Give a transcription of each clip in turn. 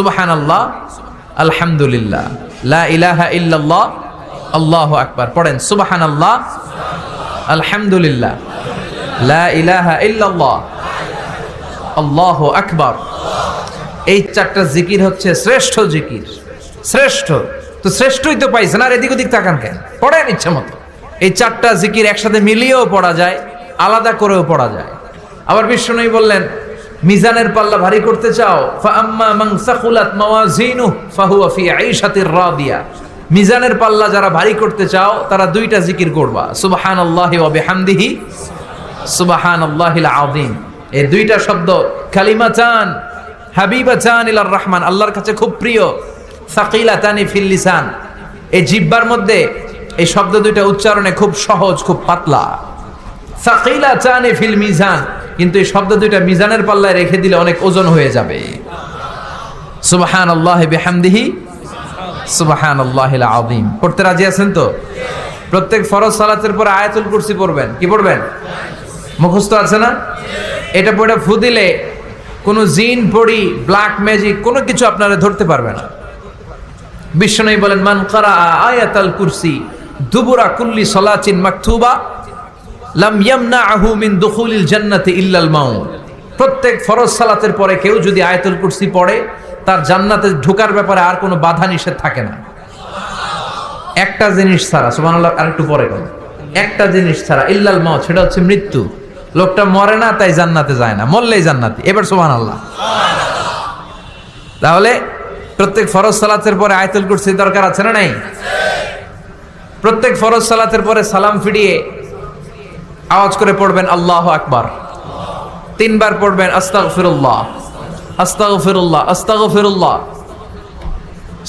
সুবহানাল্লাহ, আলহামদুলিল্লাহ, লা ইলাহা ইল্লাল্লাহ, আল্লাহু আকবার। পড়েন সুবহানাল্লাহ, আলহামদুলিল্লাহ, লা ইলাহা ইল্লাল্লাহ, আল্লাহু আকবার। এই চারটা জিকির হচ্ছে শ্রেষ্ঠ জিকির। শ্রেষ্ঠ তো শ্রেষ্ঠই তো পাইছেন, আর এদিক ওদিক তাকান কেন? পড়েন ইচ্ছা মতো। এই চারটা জিকির একসাথে মিলিয়েও পড়া যায়, আলাদা করেও পড়া যায়। আবার বিষ্ণুই বললেন, মিজানের পাল্লা ভারী করতে চাও, ফাআম্মা মান সাকুলাত মাওয়াজিনুহু ফাহুয়া ফি আইশাতির রাদিয়া। মিজানের পাল্লা যারা ভারী করতে চাও তারা দুইটা জিকির করবা, সুবহানাল্লাহি ওয়া বিহামদিহি, সুবহানাল্লাহিল আযীম। এই দুইটা শব্দ কালিমাতান হাবিবাতান ইলার রহমান, আল্লাহর কাছে খুব প্রিয়। সাকিলাতানি ফিল লিসান, এই জিহ্বার মধ্যে এই শব্দ দুইটা উচ্চারণে খুব সহজ, খুব পাতলা। সাকিলাতানি ফিল মিজান, কিন্তু এই শব্দ দুইটা মিজানের পাল্লায় রেখে দিলে অনেক ওজন হয়ে যাবে। সুবহানাল্লাহি বিহামদিহি, সুবহানাল্লাহিল আযীম। পড়তে রাজি আছেন তো? প্রত্যেক ফরজ সালাতের পর আয়াতুল কুরসি পড়বেন। কি পড়বেন? মুখস্থ আছে না? এটা পড়ে ফু দিলে কোনো জিন পড়ি, ব্ল্যাক ম্যাজিক কোনো কিছু আপনারা ধরতে পারবে না। বিষ্ণু বলেন, মান কারা আয়াতুল কুরসি দুবুরা কুল্লি সালাতিন মাকতুবা লাম ইয়ামনাহু মিন দুখুলিল জান্নাতি ইল্লাল মাউত। প্রত্যেক ফরজ সালাতের পরে কেউ যদি আয়াতুল কুরসি পড়ে, তার জান্নাতে ঢোকার ব্যাপারে আর কোনো বাধা নিষেধ থাকে না। একটা জিনিস ছাড়া, সুবহানাল্লাহ, আরেকটু পরে কোন একটা জিনিস ছাড়া, ইল্লাল মাউত, সেটা হচ্ছে মৃত্যু। লোকটা মরে না তাই জান্নাতে যায় না, মরলেই জান্নাতি। এবার সুবহানাল্লাহ। তাহলে প্রত্যেক ফরজ সালাতের পরে আয়াতুল কুরসির দরকার আছে না নাই? প্রত্যেক ফরজ সালাতের পরে সালাম ফিরিয়ে আওয়াজ করে পড়বেন আল্লাহু আকবার। 3 বার পড়বেন আস্তাগফিরুল্লাহ, আস্তাগফিরুল্লাহ, আস্তাগফিরুল্লাহ।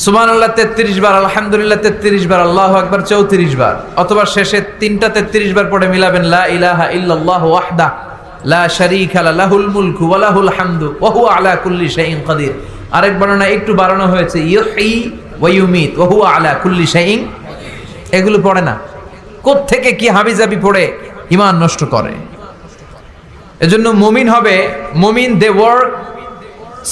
সুবহানাল্লাহ 33 বার, আলহামদুলিল্লাহ 33 বার, আল্লাহু আকবার 34 বার। অথবা শেষে 3টা 33 বার পড়ে মিলাবেন লা ইলাহা ইল্লাল্লাহু ওয়াহদাহু লা শারীকা লাহুল মুলকু ওয়া লাহুল হামদু ওয়া হুয়া আলা কুল্লি শাইইন কাদির। আরেক বর্ণনা একটু বাড়ানো হয়েছে, ইউহয়ি ওয়া ইউমীত ওয়া হুয়া আলা কুল্লি শাইইন। এগুলো পড়ে না, কোত্থেকে কি হাবিজাবি পড়ে ঈমান নষ্ট করে। এজন্য মুমিন হবে, মুমিন they work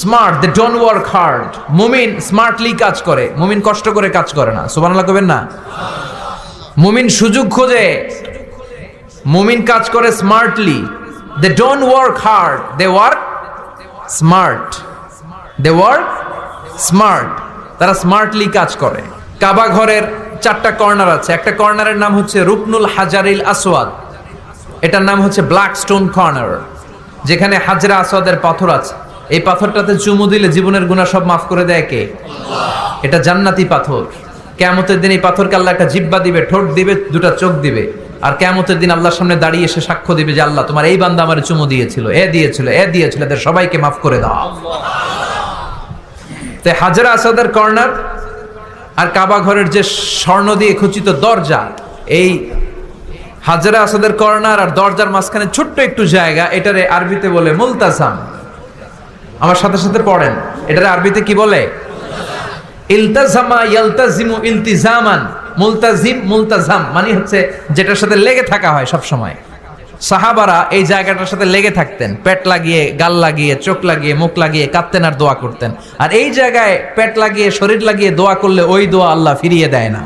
smart, they don't work hard. মুমিন স্মার্টলি কাজ করে, মুমিন কষ্ট করে কাজ করে না। সুবহানাল্লাহ কবেন না? মুমিন সুযোগ খোঁজে, মুমিন কাজ করে smartly. They don't work hard, they work smart. They work smart, তারা স্মার্টলি কাজ করে। কাবা ঘরের 4টা কর্নার আছে। একটা কর্নারের নাম হচ্ছে রুকনুল হাজারিল আসওয়াদ, এটার নাম হচ্ছে ব্ল্যাক স্টোন কর্নার, যেখানে হাজরা আসওয়াদের পাথর আছে। এই পাথরটাতে চুমু দিলে জীবনের গুনাহ সব মাফ করে দেয় কে? আল্লাহ। এটা জান্নাতি পাথর। কিয়ামতের দিন এই পাথরকে আল্লাহ একটা জিহ্বা দিবে, ঠোঁট দিবে, 2টা চোখ দিবে। আর কিয়ামতের দিন আল্লাহর সামনে দাঁড়িয়ে এসে সাক্ষ্য দিবে যে আল্লাহ তোমার এই বান্দা আমারে চুমু দিয়েছিল, এ দিয়েছিল, এ দিয়েছিল, এদের সবাইকে মাফ করে দাও। তো হাজরা আসওয়াদের কর্নার আর কাবা ঘরের যে স্বর্ণ দিয়ে খচিত দরজা, এই হাজরা আসওয়াদের কর্নার আর দরজার মাঝখানে ছোট্ট একটু জায়গা, এটারে আরবিতে বলে মুলতাজাম। আমার সাথে সাথে পড়েন, এটারে আরবিতে কি বলে? ইলতাজামা ইয়ালতাজিমু ইলতিজামান। মুলতাজিম, মুলতাজাম মানে হচ্ছে যেটার সাথে লেগে থাকা হয় সব সময়। সাহাবারা এই জায়গাটার সাথে লেগে থাকতেন, পেট লাগিয়ে, গাল লাগিয়ে, চোখ লাগিয়ে, মুখ লাগিয়ে কাঁদতেন আর দোয়া করতেন। আর এই জায়গায় পেট লাগিয়ে, শরীর লাগিয়ে দোয়া করলে ওই দোয়া আল্লাহ ফিরিয়ে দেয় না।